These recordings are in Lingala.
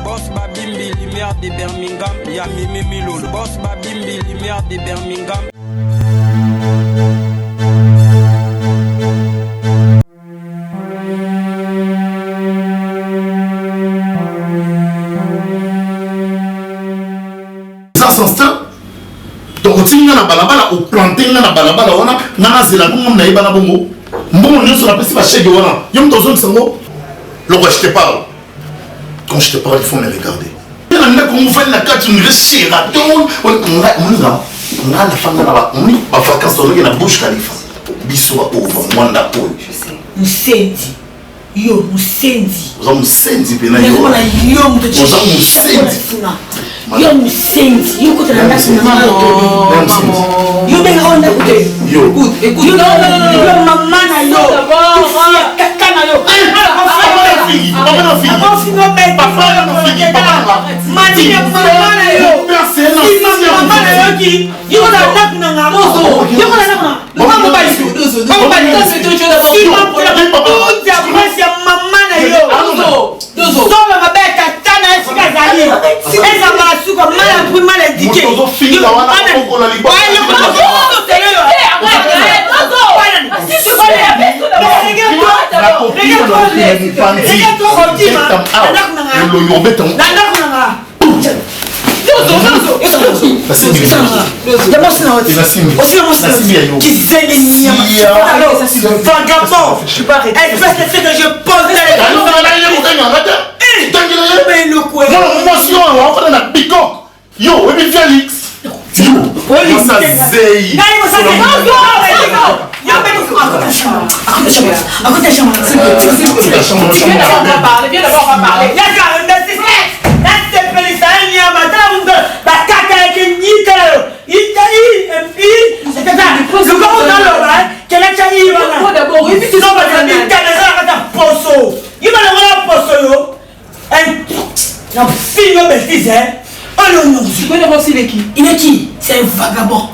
Boss Babimbi, lumière de Birmingham, y'a Mimi Milou. Boss Babimbi, lumière de Birmingham. Ça s'installe. Donc, si on a balabala ou planté na balabala, on a zéla bon na ibana bongo. Bon, nous sur la piste pas chez Gowana. Yom dans zone sango. Le roi, je te parle. Quand je te parle, il faut me regarder. Il y a un qu'on fait la carte, une réussite. On a la femme là-bas. On a vacances, on a la bouche Khalifa. Bissoua over, Mwanda Oy. Je sais. Musendi. Yo, Musendi. Vous avez Musendi, Pena Yo. Vous avez Musendi. Yo, Musendi. Yo, côté la nation. Yo, ben on a côté. Yo. Écoute. Yo, non, maman na yo. Kaka na yo. Il est qui? C'est un vagabond.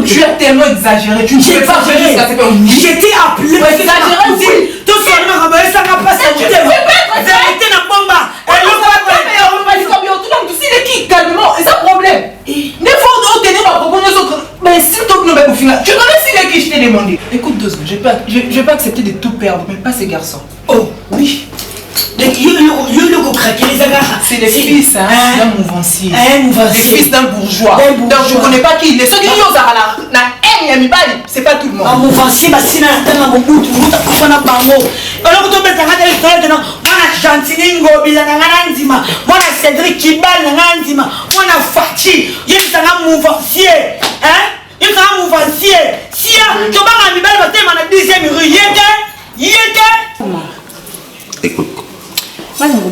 Tu as tellement exagéré. Tu ne sais pas gérer jusqu'à ce que j'étais appelé. Tout ça, ça n'a pas ça. Tu t'es vérité na bomba. Calmement, c'est un problème. Ne faut obtenir ma proposition. Mais s'il te plaît, tu connais si qui je t'ai demandé. Écoute 2 secondes, je vais pas accepter de tout perdre, mais pas ces garçons. Oh, oui. C'est les fils d'un mouvancier. Les fils d'un bourgeois. Donc je ne connais pas qui il est. Ceux qui ont la haine, c'est pas tout le monde. Un mouvancier, c'est un beaucoup Cédric Kibal, on Fachi, il y a un mouvancier. Il y a un mouvancier. Si tu vas à Mibel, tu vas à la 10e rue. Écoute.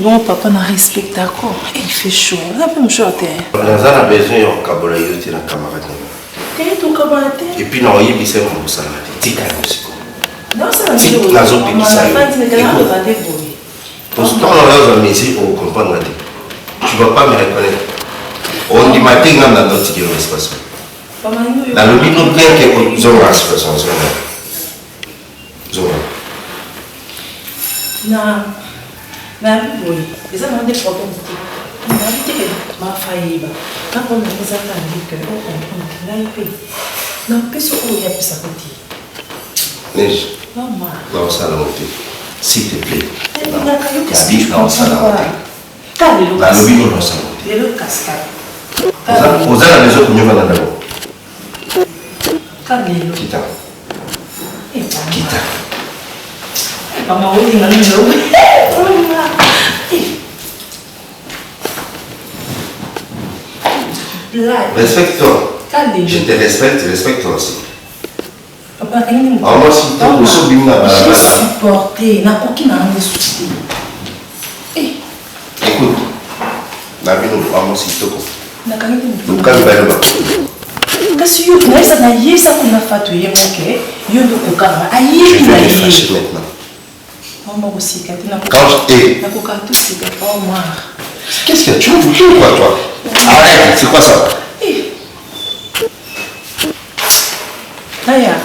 Moi, papa n'a respecté d'accord. Il fait chaud. On a fait chaud à terre. On a besoin de cabaret dans la camarade. Quel est ton cabaret? Et puis, non, il y a besoin de ça. Non, ça va être la zone de ça. Parce que quand on a un métier, on comprend. Tu ne vas pas me reconnaître. On dit matin, on a notre qui est l'espace. Dans le but, nous bien que nous avons la situation. Non. Mais oui, les gens ont des problèmes. On a dit que ma faille, quand on a mis à la on a payé. Non, qu'est-ce qu'il y a pour ça? Neige. Maman. Non, ça l'a monté. S'il te plaît. La biche, non, ça l'a monté. La lobby, non, ça l'a monté. Et le cascade. Vous avez la maison que nous venons d'abord. Quitte. Maman, Respecte-toi. Je te respecte, respecte-toi aussi. Papa, moi, si tu as supporté, n'a aucun souci. Écoute, la vie nous prend si tu as N'a calme. Kasi yo tunaweza na yesa kuna fatu ye moke yo ndo kokanga ayi Je na vais me ye fâcher maintenant. Qu'est-ce qu'il y a? Tu veux quoi, toi? Arrête, c'est quoi ça? Naya.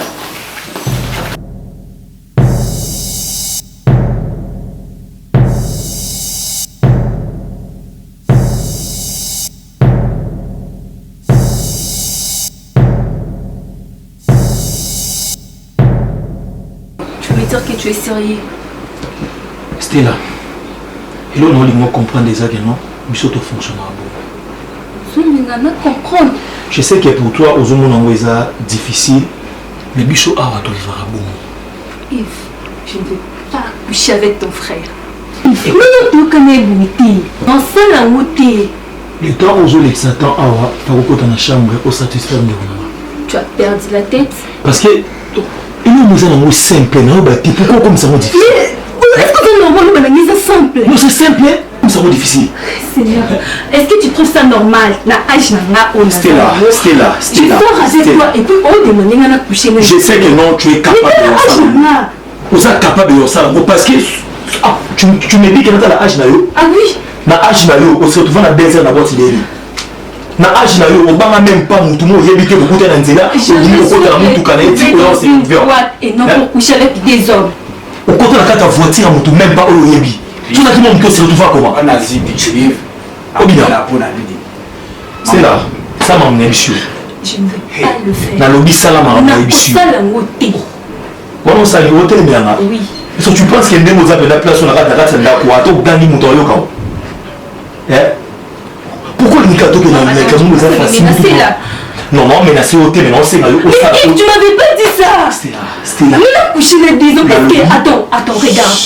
Tu veux dire que tu es sérieux? Stella, et là on va comprendre des actes, non? Mais surtout fonctionner à bon. Comprendre. Je sais que pour toi, aux hommes c'est difficile, mais Bichot a tout à bon. Yves, je ne veux pas coucher avec ton frère. Mais tu connais Bouti. Dans ça, la beauté. Le temps où les Satan a par rapport à la chambre pour satisfaire mes demandes. Tu as perdu la tête. Parce que nous avons simple, non? Pourquoi comme ça difficile? Mais est-ce que c'est normal de simple? Non, c'est simple, comme ça difficile. Seigneur, est-ce que tu trouves ça normal? Stella. Je sors avec toi et puis on demande à coucher. Je sais que non, tu es capable de ça. Vous êtes capable de ça parce que tu me dis que tu as l'âge. Ah oui. L'âge, on se retrouve dans la désert d'abord. Na âge na yo obanga même pas mutu mo yebike beaucoup na nzela au côté la mutu kana eti ko c'est ouvert et non pour coucher avec des hommes au côté la carte voiture mutu même pas au yebi tu n'as dit mon que se retrouve comment on a dit tu obina la pour la vie c'est là ça m'a amené bichou je ne veux pas le faire na lobby sala m'a amené bichou ça la moté on ça le hôtel bien là oui est-ce que tu penses qu'il y a des mots à la place on a carte là quoi to gani mutu yo ka pourquoi le Mikado que dans les cadeaux nous a facile là? Non, non, mais c'est au thé, mais non, c'est mal. Mais tu m'avais pas dit ça! C'était là. Mais là, coucher les deux hommes, parce que. Attends, regarde.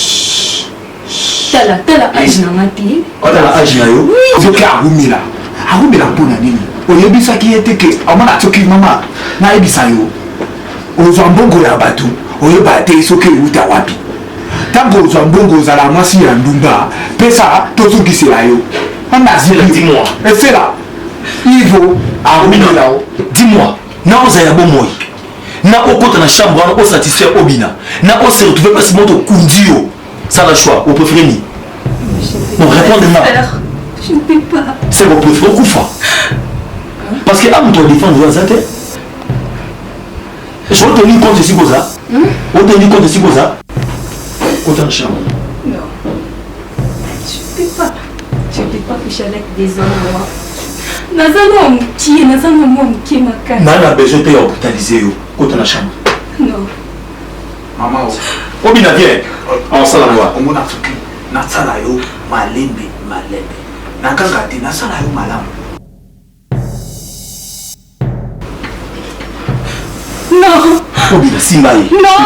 T'as la âge n'a maté. Oh, t'as la âge n'a yo? Oui! Je veux qu'Arumila. Arumila pour la nuit. Au début, ça qui était que. On m'a dit que maman. N'a pas dit ça yo. Aux ambongo la bateau. Au lieu de battre, il faut que vous t'awapi. Tant que aux ambongo, à la moitié en Dumba. Mais ça, tout ce qui c'est là yo. On a dit, dis-moi. Et c'est là. Il faut. Arumina là-haut. Dis-moi. Na on zaya bon moi. Na au côté na chambre, on satisfaire Obina. Na on se retrouver parce que mon kundio. Ça le choix. Vous préférez ni. Non, répondez-moi. Je ne peux pas. C'est vous préférez Koufa. Parce que am toi défendre dans cette. Je vais tenir compte de ce que ça. On tenir compte de ce que ça. Côté na chambre. Non. Je ne peux pas. Je ne peux pas coucher avec des hommes, moi. Nazano qui est Nazano qui m'a Nana besoin de hospitaliser côté na chambre. Non. Maman, Obina viens. On s'en la voit. on m'a dit na sala yo malembe. Na kanga ti na sala yo malam. Non. Obina simbaye. Non.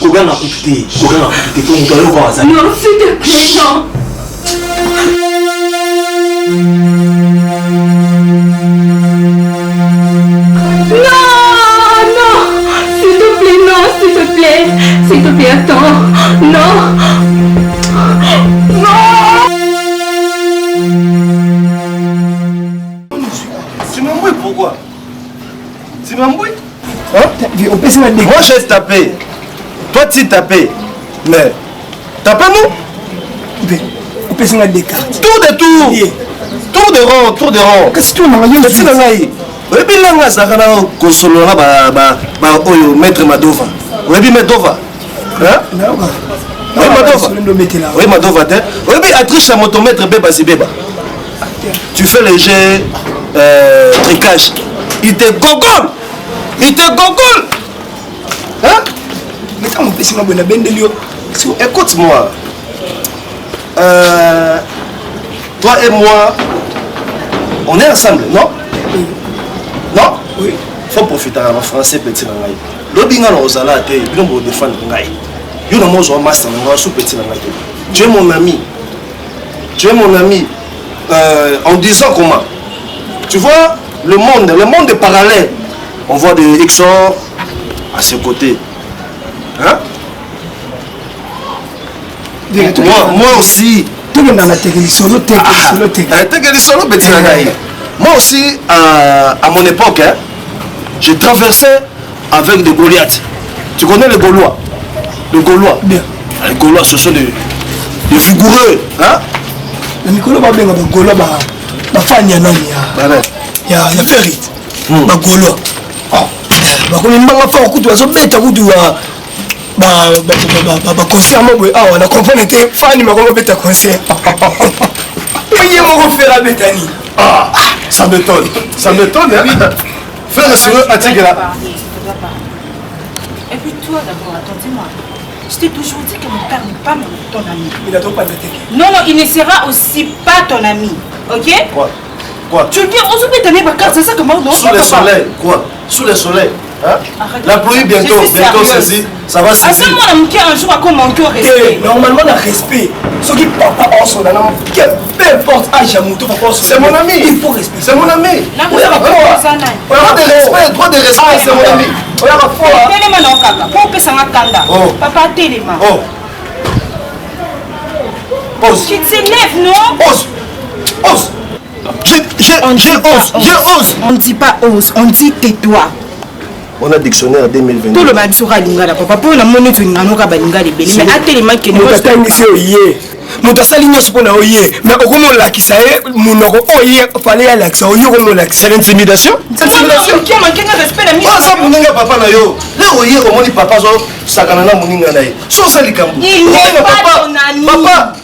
Kogana kupite pour mutalo kwa wazazi. Non, s'il te plaît, non. S'il te plaît, attends. Non. Tu m'embrouilles pourquoi? Tu m'embrouilles? Moi j'ai tapé. Toi tu tapé. Mais tapez-nous. Tour de tour. Tour de rond. Qu'est-ce que tu m'as dit? C'est là. Oui, bien là, ça va consolo là, oyo maître Madova. Oui, bien Madova. Hein? Oui, Madova. Oui, Madova. Oui, bien attriche à motomètre Beba si Beba. Tu fais le jeu tricage. Il te gogole. Hein? Mais quand on peut se faire une bande de lieux. Écoute-moi. Toi et moi, on est ensemble, non? Non? Oui. Faut profiter en français, petit nangai. L'obinga na ozala te, bien pour défendre ngai. Yo na mo zo master na sous petit nangai. Tu es mon ami. En disant comment? Tu vois le monde est parallèle. On voit des Exor à ses côtés. Hein? Moi aussi. Moi aussi, à mon époque, hein, j'ai traversé avec des Goliaths. Tu connais les Gaulois? de Gaulois. Bien. Les Gaulois, ce sont des vigoureux. Hein? Les Gaulois, les Gaulois, les Ferrit. Les Gaulois. Ça m'étonne. Ça m'étonne. Frère, c'est eux, Atigela. Et puis toi d'abord, attendez-moi. Je t'ai toujours dit que mon père n'est pas ton ami. Il a trop pas de tête. Non, non, il ne sera aussi pas ton ami. Ok? Quoi? Tu viens, on se met ta vacances, c'est ça que moi, non? Sous le soleil, quoi? Sous le soleil. Hein? La pluie bientôt saisit. Ça va saisir. Est-ce que moi, un jour, à comment manquer au respect? Normalement, le respect. Ceux qui papa en son âme, peu importe âge à moto, c'est mon ami. Il faut respecter. C'est mon ami. Droit de respect, c'est mon ami. Téléma non kaka. Pour que ça m'attende. Papa téléma. Ose. Tu t'élèves, non? Ose. J'ai ose. On ne dit pas ose, on dit tais-toi. On a dictionnaire 2022. Tout le monde sera lingala papa pour la monnaie tu n'anoka balinga les belles mais atelema que nous tatangisi oye moto asali nyonso mpona oye mais okomolakisa ye monoko oye fale yalakisa oye okomolakisa c'est l'intimidation ça moninga papa na yo le oye omoni papa sakana na moninga na ye so osali kambo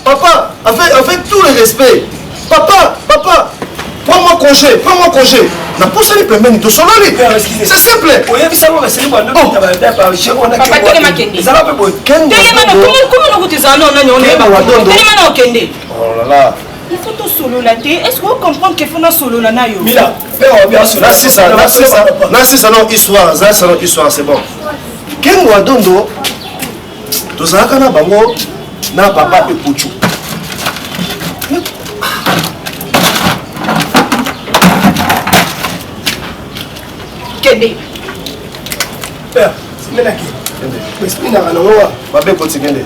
papa avec tout le respect papa prends-moi congé na posali pembeni tosololi c'est simple papa telema kende telema no comment no kutizana no nani on est ba telema no kende oh là là il faut tout solo la té est-ce que vous comprenez que faut no solo la na yo mila bien sûr c'est ça non histoire c'est bon kengo adondo tozalaka na bango na papa epuchu kende père menaki esprit na ngwa babe koti kende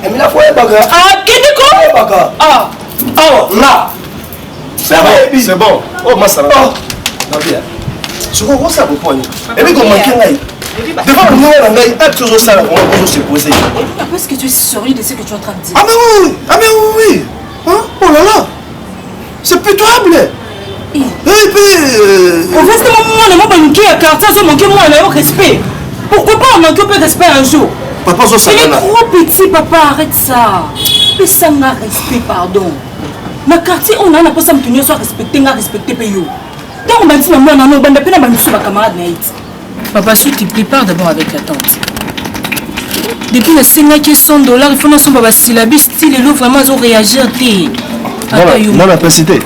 emina foi baga kende ko baga là c'est bon oh masala na bien soko ko sa boponya ebi ko manke ngai devant nous on a toujours ça on va se poser parce que tu es sérieux de ce que tu es en train de dire ah mais oui hein oh là là c'est pitoyable. En fait, c'est mon manqué à quartier, c'est manqué moi à respect. Pourquoi pas on manque de respect un jour? Papa, il est trop petit, papa, arrête ça. Mais ça n'a respect, pardon. Ma quartier, on a pas ça me tenir soit respecté, n'a respecté payo. Donc on m'a dit maman, non, on a peine à me ma camarade Naït. Papa, s'il te plaît, pars d'abord avec la tante. Depuis le Seigneur qui est $100, il faut nous sauver la syllabus, style et l'eau vraiment ils ont réagi à tes. Non, la précité.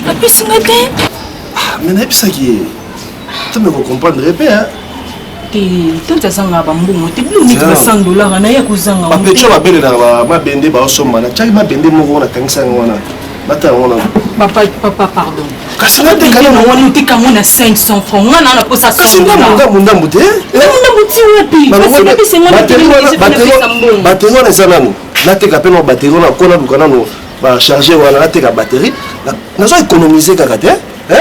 La piscinité. Mais n'est pas ça qui est. Tu me comprends hein? Tant que ça n'a pas bon, tu peux mettre $100 en aïe à cousin. Ma petite ma belle ma bende ba osoma na chaki ma bende mo na kanisa ngwana. Mata ngwana. Papa pardon. Kasi na te kana mo wani tika mo na 500 francs. Ngana na posa $100. Kasi munda muté. Munda muti wapi? Parce que c'est moi qui batterie na sanano. Na te ka peno batterie na kona bukana no ba charger wala na te ka batterie. Na zo économiser kaka te.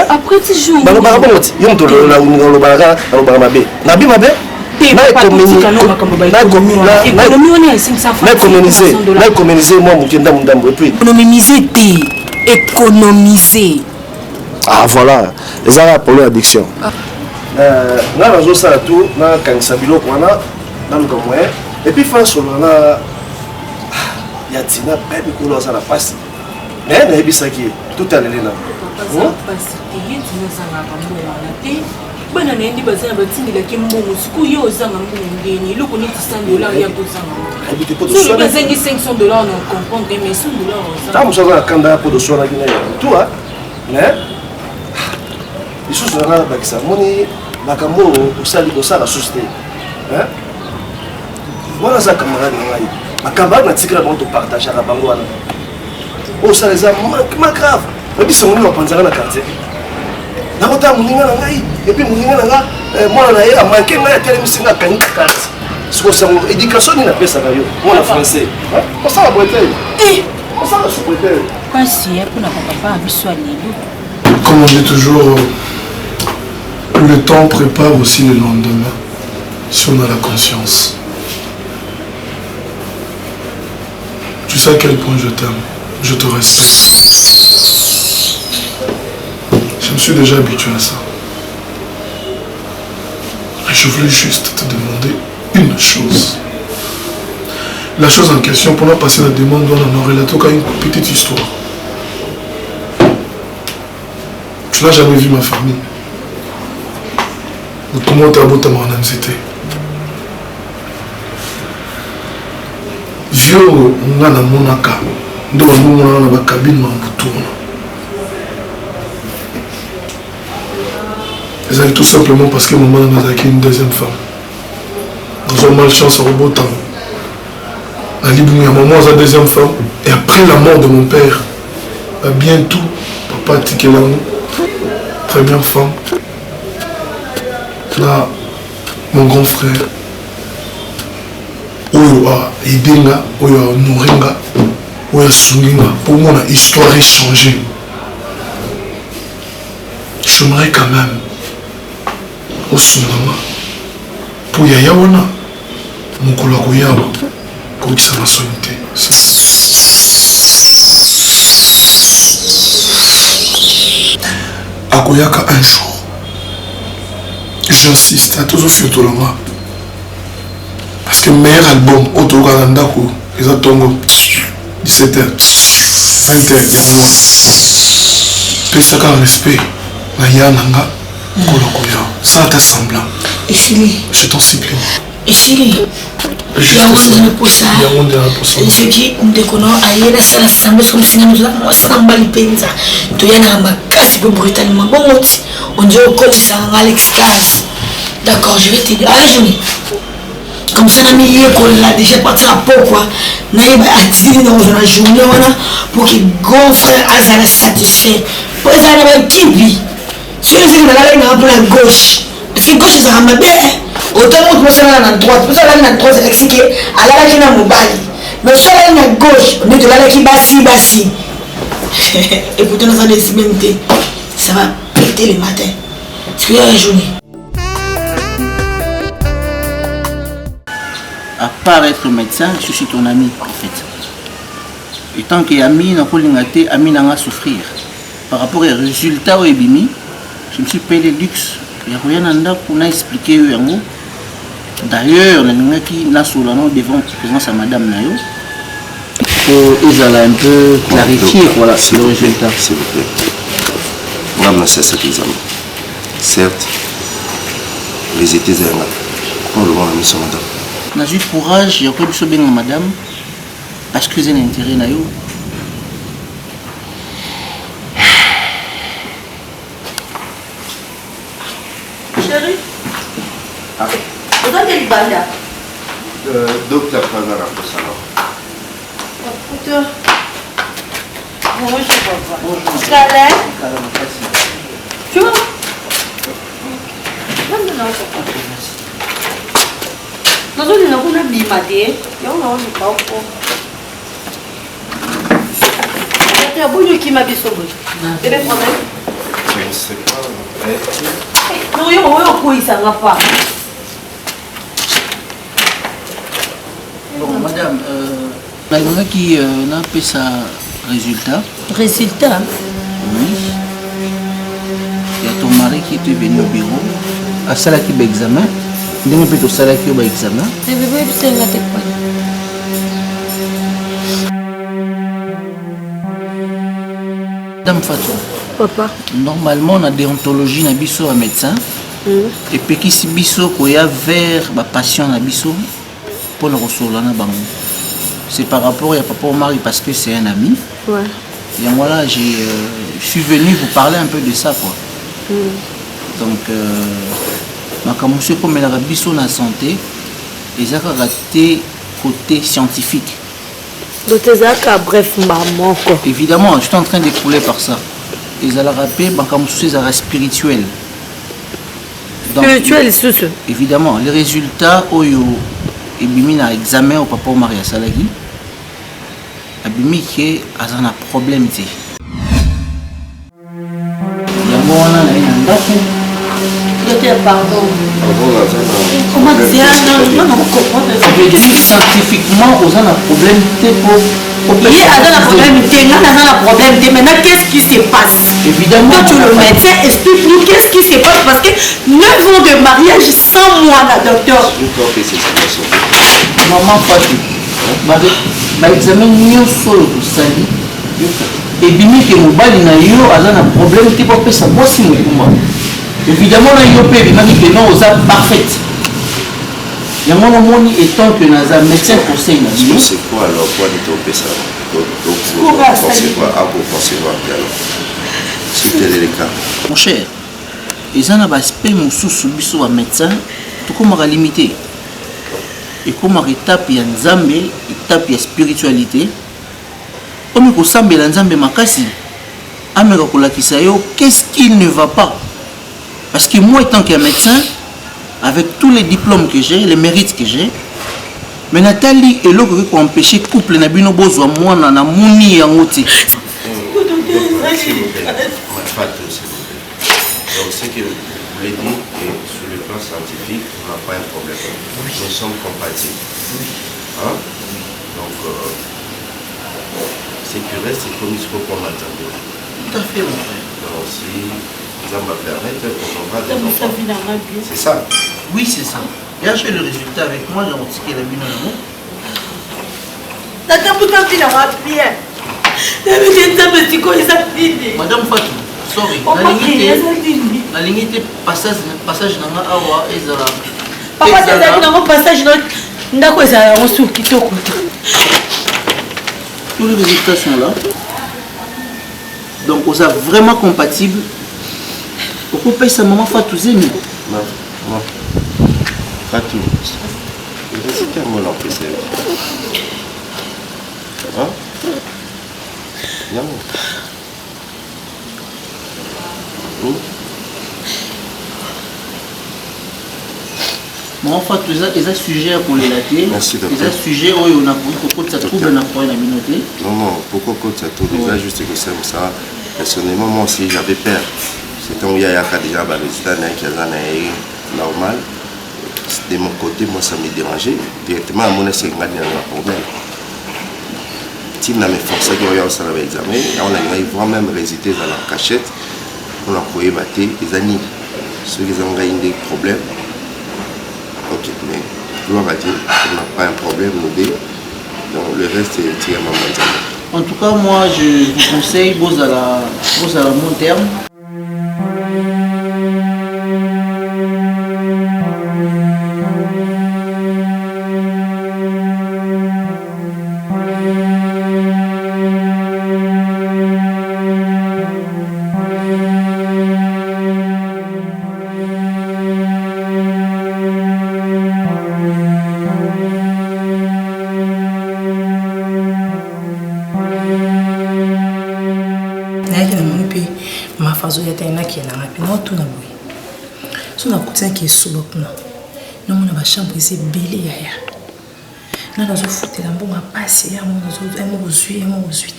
Après 10 jours. Ba ba bon ti. Yo mto lo lo ba mabe. Na bi mabe. Na économiser moi mukenda mundambo et puis économiser. Ah voilà, les arabes pour l'addiction. Na razo ça tout na kanisa biloko wana na luka moyen et puis face na ya tina bébé ko lo ça la passe. Mais na ebisaki tout à l'élena. Bana naendi bazana batindilaki mbongo siku yo ozanga mbongo ndeni eloko neti $100 ya kozanga so bazangi $500 na comprendre mais $100 ta mosaza kanda po de sona kina ya tout hein mais isusu na bakisa moni makambo osala société hein voilà ça camarade ngai akaba na tikira bon to partager ka bango wana osala za ma grave biso moni wapanzana na quartier na kota muninga na ngai et puis muninga na nga mwana na ye amanke ngai atelemisi nga kangi kati siko sango éducation ni na pesa na yo mwana français osala boite osala souboite pasi pour na papa biso alelo. Comme on dit toujours, le temps prépare aussi le lendemain si on a la conscience. Tu sais à quel point je t'aime. Je te respecte. Je me suis déjà habitué à ça. Et je voulais juste te demander une chose. La chose en question, pour nous passer la demande, on aurait là une petite histoire. Tu n'as jamais vu ma famille. Comment tu as beau t'avoir en anxiété. Vieux, on a mon aka. Nous avons une cabine en tourne. C'est tout simplement parce que maman a une deuxième femme. Nous avons malchance au beau temps. Ali Bounia, maman a une deuxième femme. Et après la mort de mon père, bientôt, papa Tikelano, première femme. Là, mon grand frère, Oyo a Edenga, Oyo a Nourenga, Oyo a Sunginga. Pour moi, l'histoire est changée. J'aimerais quand même, au Sunama, pour Yaya Wana, mon collègue Yawa, pour que ça m'a soigné. Akoyaka un jour. J'insiste à toujours faire tout le monde. Parce que le meilleur album, Oto Galandako, ils ont 17h, 20h, Pesa ka respect, Naya Nanga, Kolokoya, ça t'a semblant. Et Chili. Je t'en supplie. Et Chili. Il y a un monde pour ça. Et ce qui me déconne, ailleurs, ça la semble comme si nous avons un balipenza. Tu y a un casse brutalement. Bon, on dit au coach, ça a l'extase. D'accord, je vais t'aider. À la journée. Comme ça, on a déjà parti à pourquoi. On a attiré dans la journée pour que grand frère Azala satisfait. Pour ça, on a un kiwi. Si on est dans la gauche, parce que gauche, ça va bien. Autant que vous êtes à la droite, vous êtes à la droite, c'est que à la qui n'a mobile. Mais si on est à gauche, on est de la qui bassi. Écoutez, nous allons expérimenter. Ça va péter le matin. Parce qu'il y a la journée. À part être médecin, je suis ton ami en fait. Et tant que ami n'a pas l'ingate, ami n'a pas souffrir. Par rapport aux résultats au Ebimi, je me suis payé le luxe. Il y a rien pour expliquer yango. D'ailleurs, on a solano devant la présence à Madame Nayo. Ils allaient un peu clarifier voilà, le résultat. S'il vous plaît. Madame a cet examen. Certes, les étés zéro. Comment le voir la mission madame? On a eu courage, il y a encore bien madame, parce que c'est un intérêt Nayo. Chérie, vous avez quel banda? Docteur Pazara pour ça. Docteur. Bonjour papa. Bonjour. Calais. Tu vois? Non, papa. Nous avons une bimade. Nous avons un peu. Tu as besoin qui m'a dit ça. Tu veux prendre? Je ne sais pas. Non, il y a un peu ça va pas. Bon, madame, la journée qui n'a pas sa résultat. Résultat? Oui. Il y a ton mari qui était venu au bureau. À ça là qui va examen. Il y a plutôt ça là qui va examen. Le bébé c'est la tête. Madame Fatou. Papa. Normalement, on a déontologie na biso à médecin. Et puis qui si biso ko ya vers ba patient na biso pour le recevoir na bango. C'est par rapport à papa Omari parce que c'est un ami. Ouais. Et voilà, je suis venu vous parler un peu de ça quoi. Donc ma commencé comme la biso na santé et ça a raté côté scientifique. Donc ça bref maman quoi. Évidemment, je suis en train d'écouler par ça. Ils allaient rappeler ma commencé ça spirituel. Spirituel sous. Évidemment, les résultats oyo ebimi na examen au papa Omari Salagi. Abimi qui a un problème té. Yango wana na ina ndako. Docteur pardon. Comment dire non comprendre. Ça veut dire scientifiquement aux un problème té pour Il a un problème, maintenant qu'est-ce qui se passe? Évidemment. Toi, tu es le médecin, explique-nous qu'est-ce qui se passe parce que 9 ans de mariage sans moi, la docteur. Maman Fatou, l'examen nyonso oyo tosali ebimi ke mobali na yo aza na problème te kopesa mwasi mokumba. Évidemment na yo mpe ebimaki ke non oza parfaite. Yango namoni étant que naza médecin conseil na bino. C'est quoi alors quoi de topesa? Concevoir alors. C'est tel est le cas. Mon cher, eza na baspect mosusu biso ba médecin tokomaka limité. Et comme étape ya nzambe, étape ya spiritualité, comme ko sambela nzambe makasi, ameka kolakisa yo qu'est-ce qui ne va pas? Parce que moi étant qu'un médecin, avec tous les diplômes que j'ai, les mérites que j'ai, mais Nathalie et l'autre qui empêcher couple na bino bozwa mwana na muni yango ti. Donc ce que vous voulez dire que sur le plan scientifique, on n'a pas un problème. Nous sommes compatibles. Hein? Donc, ce qui reste, c'est comme il faut qu'on attende. Tout à fait, mon frère. Donc, si ça va permettre, on aura des enfants. C'est ça? Oui, c'est ça. Et j'ai le résultat avec moi, j'ai retiré la bino là. Madame Fatou, sorry. La ligne était passage dans la awa ezala. Papa, tu as dans mon passage ndako ezala on sou kitoko. Tous les résultats sont là. Donc on est vraiment compatible. Pourquoi paye sa maman Fatou Zemi? Non. Fatou. C'est un mot en plus. Hein? Non. Maman Fatou, ils ont sujet à qu'on les later. Merci docteur. Ils ont sujet où on a beaucoup ça trouve dans la communauté. Non, pourquoi ça trouve déjà juste que ça. Personnellement, moi aussi j'avais peur. C'est quand il y a déjà le résultat normal. De mon côté, moi ça me dérangeait. Directement à mon essai, il y a un problème. Si on a forcé à faire l'examen, on a vraiment résister dans la cachette. On a trouvé des années. Ceux qui ont des problèmes. Ok, mais gloire à Dieu, on n'a pas un problème, nous deux. Donc le reste est tiré à ma main. En tout cas, moi je vous conseille, vous à mon terme. qui est sous l'eau. Nous avons une chambre ici, belle. Nous avons un foot, nous avons un passe, nous avons un zuit, nous avons un zuit.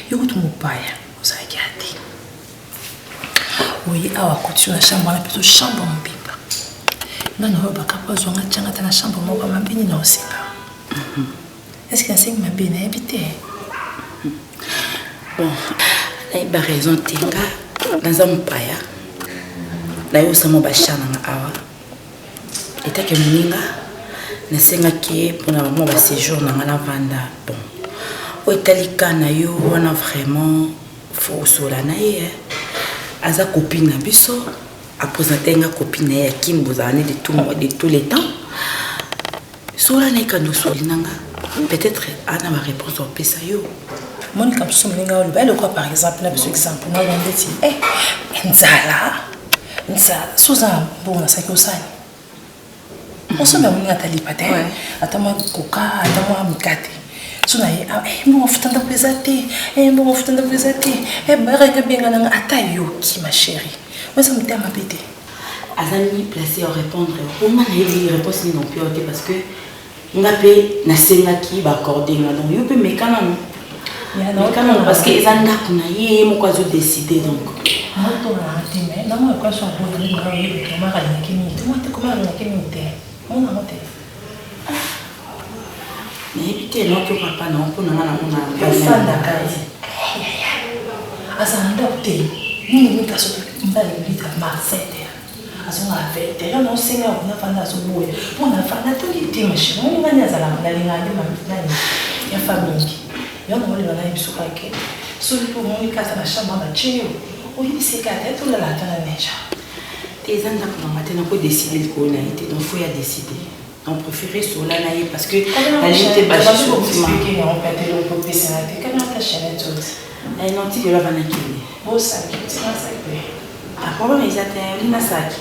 Nous avons un paille, nous avons gardé. Oui, à côté de la chambre, on a plutôt chambre en pipe. Nous avons un peu de la chambre, nous avons un peu de la chambre. Est-ce que c'est ma bien habité? Bon, il y a raison, dans un paille. Là où ça m'a bâché en awa et t'as que minga ne sait que pour la moment séjour dans la vanda bon au italika na yo on a vraiment faut sola na ye aza copine na biso a présenter nga copine ya kimbozane de tous les temps sola na kando solinanga peut-être ana ma réponse au pesa yo mon comme ça minga le bel quoi par exemple na biso exemple na vanda ti nzala Nsa Susan bon ça que ça on se met à talipate atama koka atama mikate suna bon futanda pesate bon futanda pesate baraka bien nga atayo ki ma chérie moi ça me t'a m'apété azali placé à répondre on m'a dit réponse non plus parce que ngapé na senga ki ba accorder nga donc yo pe mekana non parce que ezanga kuna ye mo kwa zo décider donc moto na atime na mo kwa so bo ni ngaro ni to mara ni kimi to mo te ko mara ni kimi te mo na mo te nayebi te noki papa na mpona nga na mona ofandaka ye azala ndako te nini mikaso mbala ebita marsete azonga avete yo naosenga kuna fanda azoboya mpona fanda toki te mashine oni ngani azala nalinga nde nani ya famille yo naolela na yebiso kake soki mpo moni kata na chambre batie oyebisekata etolala ata na neja te eza ndako nanga te nakodeside likolo na ye te donc faut ya décide on préférait cela na ye parce que alite basisonantiki ola banakili apolona eza te olina saki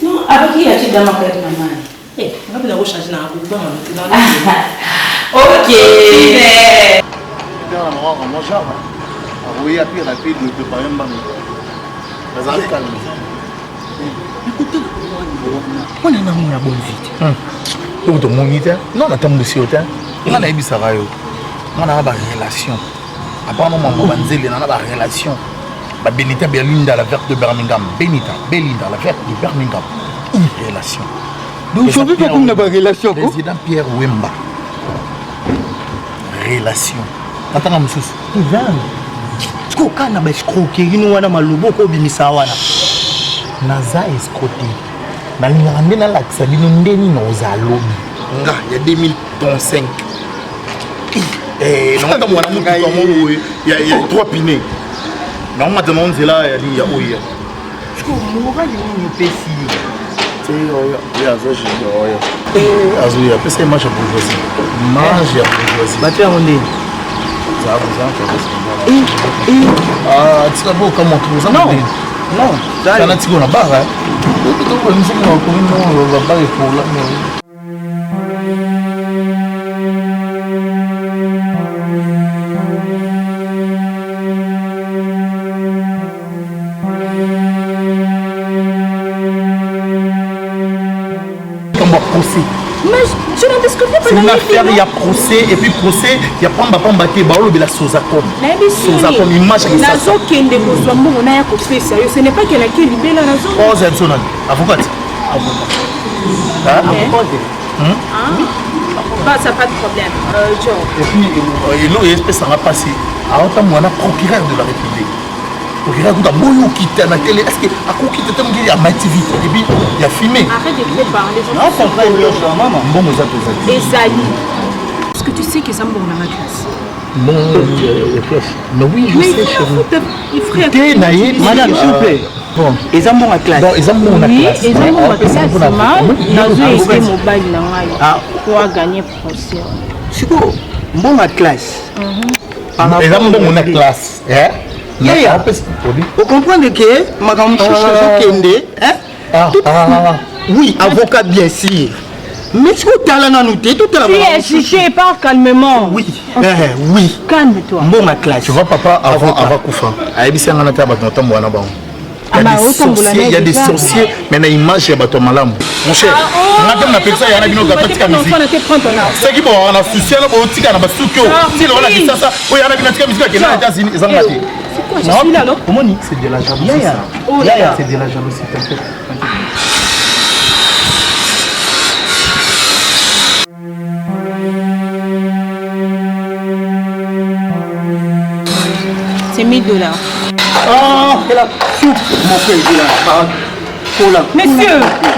non abaki yaki damakadi mamani on va la changer dans ok. Oui, après rapide, ne peut pas même pas. On a une bonne vie. Donc, ton moniteur, non, on a un monsieur, on a une on a une relation. Apparemment, on a une relation. Benita Belinda, la verte de Birmingham. Benita Belinda, la verte de Birmingham. Une relation. Donc aujourd'hui, tu as une relation. Président Pierre Wemba. Relation. Attends, monsieur. Est-ce que tu as une escroquerie? Nous avons un lobo qui est naza escroquerie. Nous avons un lac, nous avons un lobby. Il y a 2005. Il y a 3 pinés. Non, maintenant, c'est là, il y a Oya. Est-ce que vous avez une pessie? Oui, après c'est match à bourgeoisie. Mange à bourgeoisie. Battez on est. Ah, tu sais pas comment tu veux. Non. Non. Ça n'a pas de barre. Hein. Procès. Mais je ne discute pas. C'est une affaire, il y a procès, et puis procès, il y a pamba bate, baolo de la Sozacom. Sozacom, image qui ça. Ce n'est pas qu'elle a qui libère la raison. Oh, c'est un avocat. Avocat. Ça n'a pas de problème. Et puis, il y a une espèce de passé. Alors, on a un procureur de la République. Procureur de la télé. Est-ce que à quoi quitte il y a activité et puis il y a filmé. Arrête de trop parler. Et Zali. Est-ce que tu sais que ça me dans ma classe? Bon, mais oui, je sais, chérie. Madame, s'il vous plaît. Bon, ils ont mon classe. Ils ont mon classe. Ils ont mon classe. Pour gagner procès. C'est quoi? Bon classe. Ils ont mon classe. Vous comprenez que ma oui, avocat bien sûr. Mais ce que tu as là, tu es jugé, parle calmement. Oui, oui. Calme-toi. Bon, ma classe. Tu vois, papa, avant Koufa, il y a des sorciers, mais il y a une image de Malam. Mon cher, on a appelé ça, il y a une musique. C'est qui bon, on a souci, on a dit ça, il y a une c'est quoi, je suis là, non? Comment dit? C'est de la jalousie. C'est de la jalousie, t'inquiète. C'est $1000. Ah, c'est la soupe, mon frère, il est là.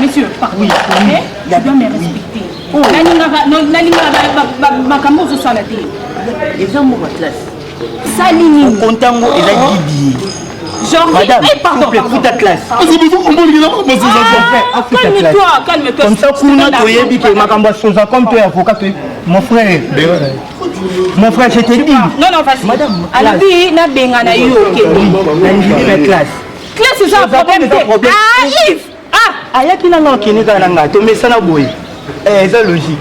Monsieur, pardon. Oui, tu dois me respecter. Salini. Au contango, il a dit. Genre, madame, pardon. Fous ta classe. Calme-toi. Comme ça, pour nous, tu es dit que ma campagne chose comme tu es avocat. Mon frère, je te dis. Non, vas-y. Madame, Alabi, na benga na yo. La classe. Classe, c'est un problème. Ah, Yves. Ah, il y a qui n'a pas qui n'est pas là. Tu mets ça là, boy. C'est logique.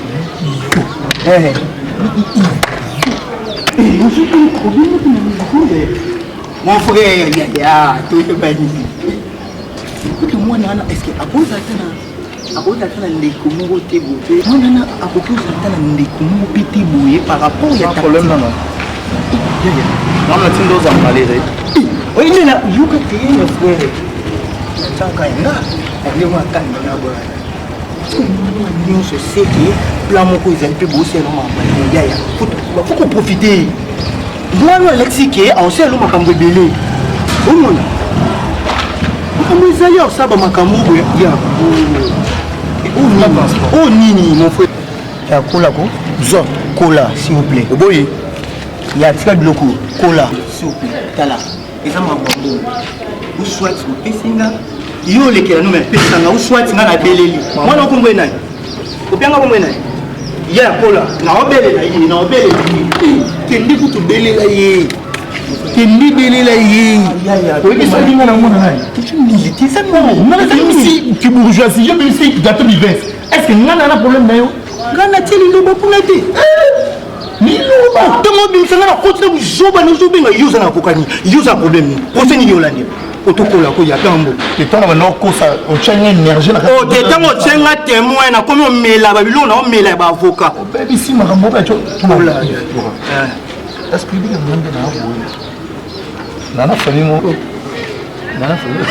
Mon frère, tu es banni. Écoute-moi, est-ce que à cause de akoki ata na ndeko moko te boye mwana akoki ata na ndeko moko mpe te boye par rapport ya problème nana wana tindo ozala malere oye ndena yoka te ya frere nataka nga alemo akanga na boye nyonso seke plan moko ezali mpe bosela mambaya faut koprofite mwana alexi ke aoselo makambo ebele omona makambo ezali aosaba makambo ya o nini mon frère ya kolako zo kola s'il vous plaît oboyi ya tika biloko kola s'il vous plaît tala eza makambo uswat opesinga yo lekela no mepesanga uswat nga na beleli mwana okombo enani opianga kombo enani ya kola na obelela ye na obelela ye kendi kutu belela ye kendi belela ye oyebi solinga na mona nani tu ça non tu bourgeoisie je me suis gâteau du vin est-ce que ngana na problème na yo ngana teli loba kuna te miloba tongo bimisanga na koti na buzoba na zobenga yoza na kokani yoza problème ni proseni yolandi otokola ko ya tambo tetana bana okosa ochenga énergie na o tetango chenga témoin na komi omela babilo na omela ba avocat baby si makambo ba cho tola est-ce que bien ngende na abo nana famille mo nana famille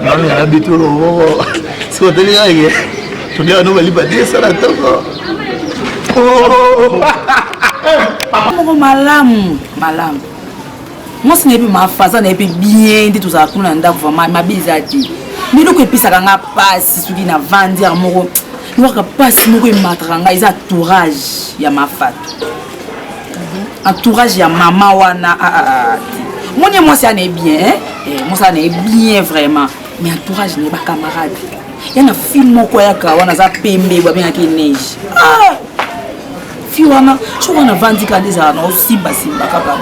nani habitué lo so teli aye to dia no bali badi sala toko moko malamu mwasi na epe mafaza na epe bien nde tozala kuna na ndako vraimen mabe eza te biloko episaka nga mpasi soki na vandiare moko lokaka mpasi moko emataka nga eza entourage ya mafato entourage ya mama wana moni mwasi ana bien mwasi ana bien vraiment mais entourage na bacamarade ya na film moko ayaka wana aza pembe babengaki neige fi wana soki wana vandika nde ezala na osimbasimba kaka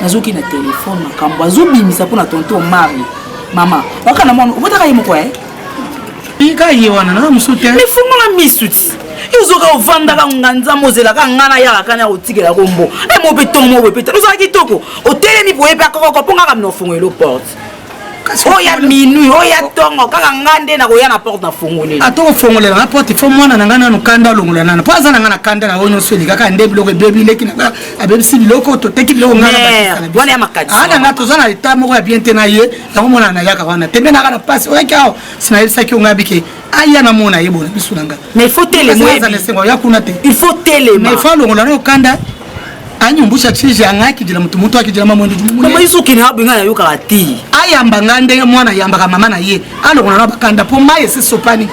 nazoki na telefone makambo azobimisa mpona tonto mari mama waka na mwana obotaka ye moko ika ye wana na mosu te mifungola misuti yozoka ovandaka nganzambo ozelaka ngana yaka kani ya kotikela kombo mo mpe ntongo mo boye mpe te ozala kitoko otelemi boye mpe akokoko mpo ngaka mina ofungwela porte oya minui oya ntongo kaka nga nde na koya na porte na fongolela ata kofongolela na porte fo mwana na ngai nano kanda alongola nana mpo aza na ngai na kanda na oyo nyonso eli kaka nde biloko ebebileki na abebisi biloko toteki biloko wana ya makadi ana nga toza na leta moko ya bien te na ye yango mona na yaka wana tembe naka na pasi oyaki awa sinayebisaki onga bike aya na mona ye bona biso na nga mais il faut telema ya kuna te il faut telema mais il faut alongola na kanda anyumbusha chije angaki dila mutu akidila mamondo mama yusuki na benga ya yoka ati ayamba ngande mwana yambaka mama na ye alongona na bakanda po maye se sopani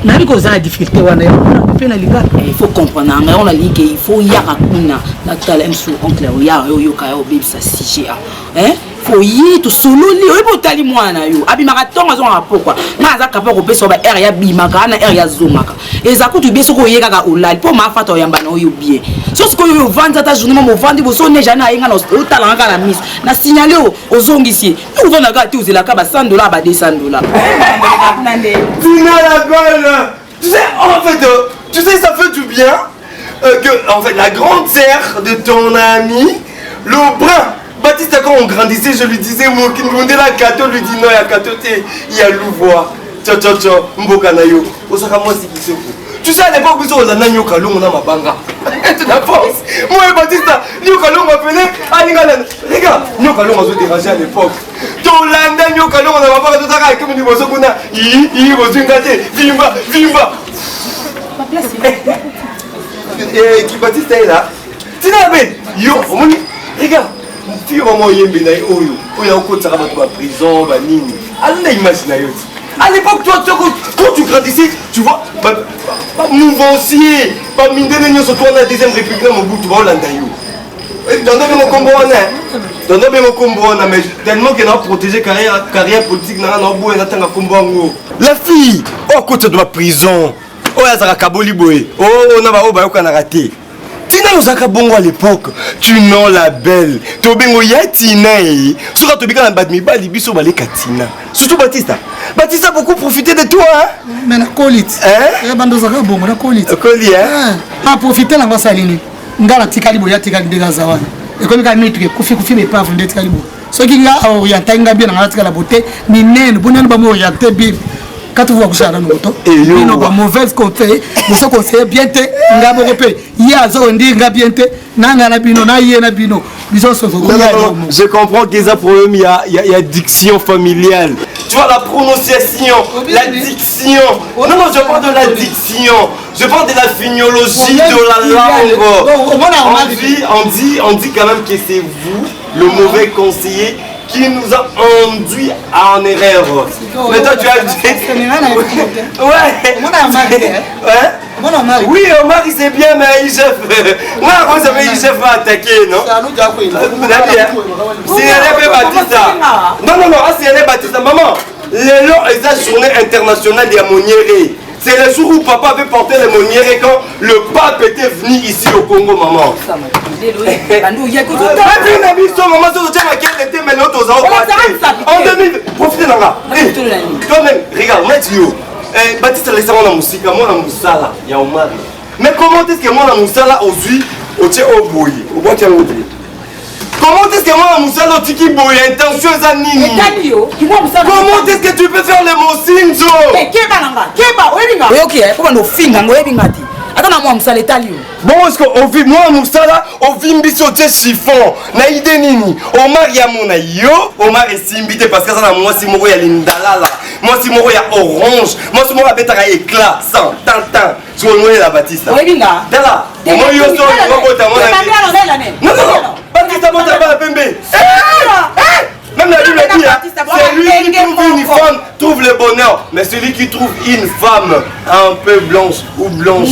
na biko za difficulté wana ya pe na linga il faut comprendre nga on a dit que il faut yaka kuna na tala msu oncle ya yoka ya obibisa CGA faut yi to sololi oyibo tali mwana yo abimaka tonga zo na pokwa na za kapa ko pesa ba air ya bimaka na air ya zomaka eza kutu beso ko yeka ka olali po mafata oyamba na oyo bien so siko yo vanda ta journée mo vandi bo so neja na yenga na otala nga na miss na signaler ozongisi yo vanda ka ti ozela ka ba $100 ba $200 Tina la belle. Tu sais ça fait du bien que en fait la grande sœur de ton ami le brun Baptiste, quand on grandissait, je lui disais, moi qui me la kato, lui dit non, il y a kato, il y a louvois. Mbokanayo. Osaka moi c'est qui c'est vous. Tu sais à l'époque où on a nanyo kalong on a ma banga. Tu n'as pas. Moi et Baptiste, nyo kalong m'appelait. Ah les gars, nyo kalong on se dérangeait à l'époque. Tolanda nyo kalong on a ma banga tout ça comme du bosso kuna. Il bozungate, vimba. Et qui Baptiste est là. Tu n'as pas. Yo, regarde. Tu vraiment yembe na oyo oya okotaka bato ba prison ba nini ala imagine yo à l'époque toi quand tu grandissais tu vois mouvancier pas mindene nyoso toi na deuxième république na mobutu ba olanda yo dans mon combo mais tellement que na protéger carrière politique na boye na tanga combo ngo la fille au côté de la prison oya zaka kaboli boye na ba oba yoka na raté. Tina Osaka bongo à l'époque, tu non la belle. Tobengo ya Tina et sur tu bika na badmi ba libiso ba le Katina. Surtout Baptiste. Baptiste a beaucoup profité de toi hein. Mais na colite. Eh bando zaka bongo na colite. Coli hein. A profiter la vasaline. Ngala tikali boya tikali de gazawana. Et comme ka mitre kufi me pas vendre tikali bo. Ce qui nga orienté nga bien na tikala beauté, ni nen bonen ba mo orienté bien. quand tu vois que ça dans l'auto il n'a pas mauvaise côté nous sommes conseillés bien te ngabo repé il y a zo ndi ngabiente nanga na bino na yena bino biso so je comprends qu'il y a un problème il y a diction familiale tu vois la prononciation la diction non je parle de la diction je parle de la phonologie de la langue on dit quand même que c'est vous le mauvais conseiller qui nous a induit en erreur. Mais toi tu as dit... Ouais. Oui, Omar il sait bien, mais il chef. Moi, vous savez, il chef va attaquer, non? C'est Yane Batista. Non, c'est Yane Batista. Maman, les lots, c'est la journée internationale des Moniérés. C'est le jour où papa avait porté les Moniérés quand le pape était venu ici au Congo, maman. En 2000, profitez d'en là. Toi-même, regarde, Mathieu. Baptiste, laissez-moi la musique, moi la moussala, il y a Omar. Mais comment est-ce que moi la moussala aujourd'hui, au tien au boy, au bois qui a montré? Comment est-ce que moi la moussala au tiki boy, intention à nini? Comment est-ce que tu peux faire les mots sinzo? Ok, comment nous finissons, attends, moi, je suis bon, est-ce qu'on vit, moi, Moussala, on vit un chiffon, na idée nini, Omar Yamona yo, Omar est simbité parce que ça, moi, si moi, il y a l'indalala, moi, si moi, il y a orange, moi, si moi, il y a éclat, sans, tant, je vais la Baptiste. Oui, là, là, moi, yo, so, non, Baptiste, moi, t'as pas la pembe. Même la Bible dit, celui qui trouve une femme trouve le bonheur, mais celui qui trouve une femme un peu blanche ou blanche,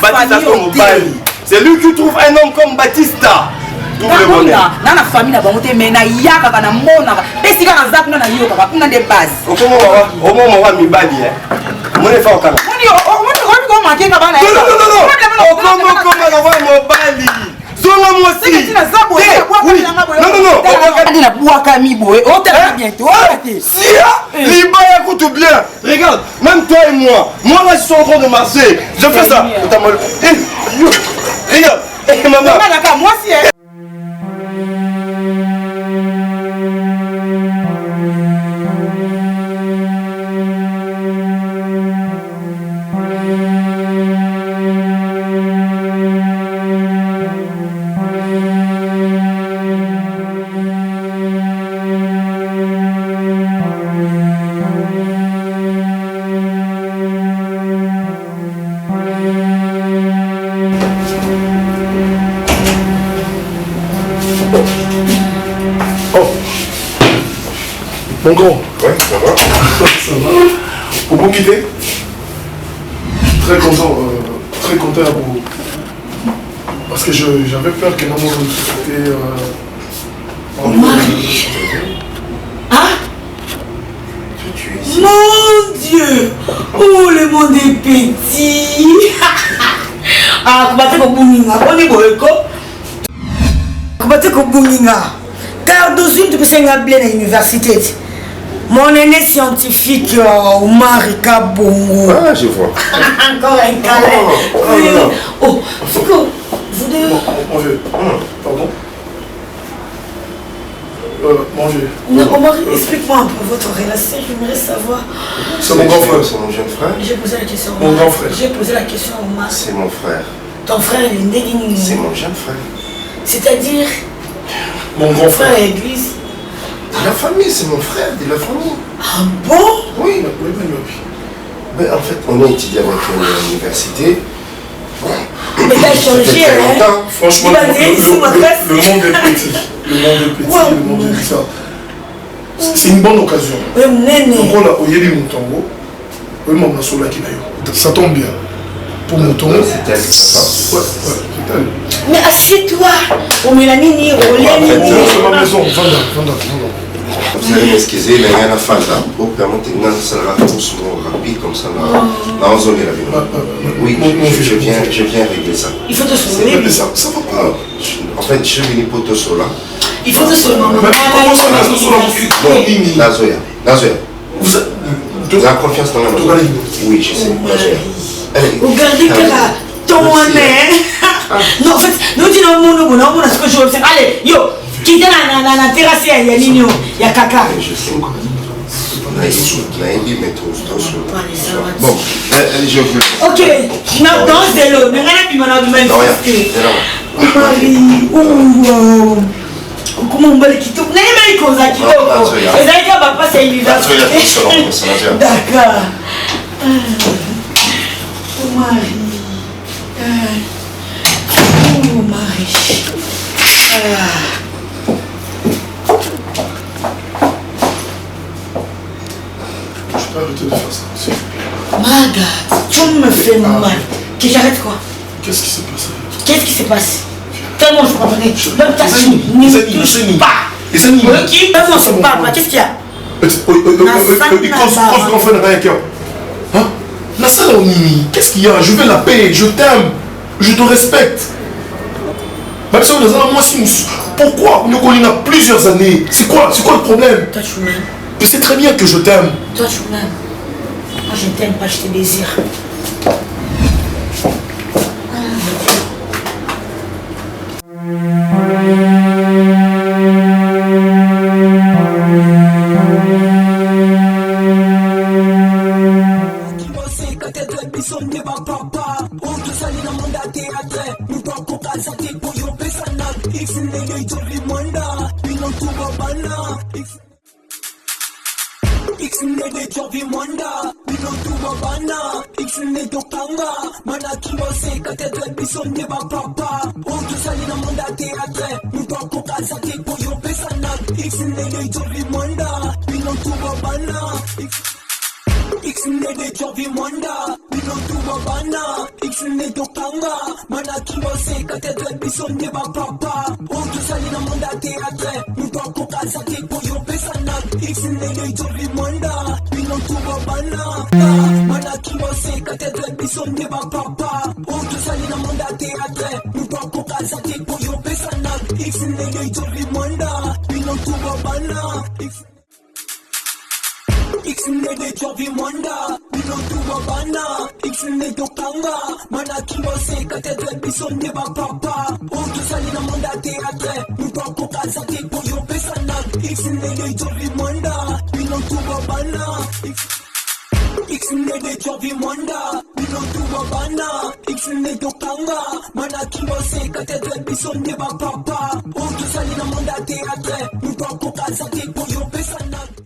Batista comme Bali. C'est lui qui trouve un homme comme Batista. Trouve le bonheur. Dans la famille, mais na yaka na mona, et si kana zap na yoka, kuna des bases. Au moment où mi Bali, mon est fort quand même. Non, aussi. Oui. Libaya coûte bien. Regarde, même toi et moi là je suis en train de marcher. Je fais ça. Regarde. Maman. Moi aussi. Mon grand. Ouais, ça va. Ça va. Pour vous quitter, très content à vous. Parce que j'avais peur que maman c'était... Marie. Hein? Mon Dieu. Oh, le monde est petit. Ah, kubateko buninga. On est boyko. Kubateko buninga. Car d'aujourd'hui, tu peux s'engager bien à l'université. Mon aîné scientifique, Omar Kabongo. Ah, je vois. Encore un câlin. Oh, c'est que vous deux... Mon vieux, pardon. Mon vieux. Non, Omar, explique-moi un peu votre relation, j'aimerais savoir. C'est mon grand frère. C'est mon jeune frère. J'ai posé la question à Mon grand frère. J'ai posé la question à Omar. C'est mon frère. Ton frère, il est né. C'est mon jeune frère. C'est-à-dire... Mon grand frère. à l'église. De la famille, c'est mon frère, de la famille. Ah bon? Oui. Mais en fait, on est étudiant avec l'université. Mais t'as changé, hein? Franchement, le monde est petit. Le monde est petit. C'est une bonne occasion. Donc on a Oyeli Moutongo. Oui, mon Nasola qui n'a eu. Ça tombe bien. Pour Moutongo. C'est elle, sa femme. Ouais, c'est elle. Mais assieds-toi. Au Mélanini, au Lénini. C'est ma maison. Vanda. Vous allez m'excuser, mais il y a une fan là. Pour permettre une réponse rapide comme ça. Là, on zone la vie. Oui, je viens régler ça. Il faut te souvenir. Ça va pas. En fait, je suis venu pour te sola. Il faut te souvenir. Nazoya. Vous avez confiance dans la maison? Oui, je sais. Regardez que là, ton non, en fait, nous disons ce que je veux faire. Allez, yo, quittez la terrasse, il y a Nino, il y a Kaka. Bon, je vous... Ok, na danse de l'eau, mais rien à puis maintenant de même. Marie, oh, comment on va les quitter? N'est pas les causes à quitter. Les aïkas va pas s'éliver. D'accord. Oh Marie. Oh Marie. Je peux arrêter de faire ça, s'il vous plaît. Maga, tu me fais mal. Que j'arrête quoi? Qu'est-ce qui s'est passé? Qu'est-ce qui s'est passé? Tellement je comprenais. Même ta fille ne me touche pas. Les amis. Ok, même on se parle. Qu'est-ce qu'il y a? Qu'est-ce qu'il y a? Je veux la paix, je t'aime, je te respecte. Pourquoi nous a plusieurs années? C'est quoi le problème? Toi tu m'aimes. Tu sais très bien que je t'aime. Toi tu m'aimes. Moi je t'aime pas, je te désire.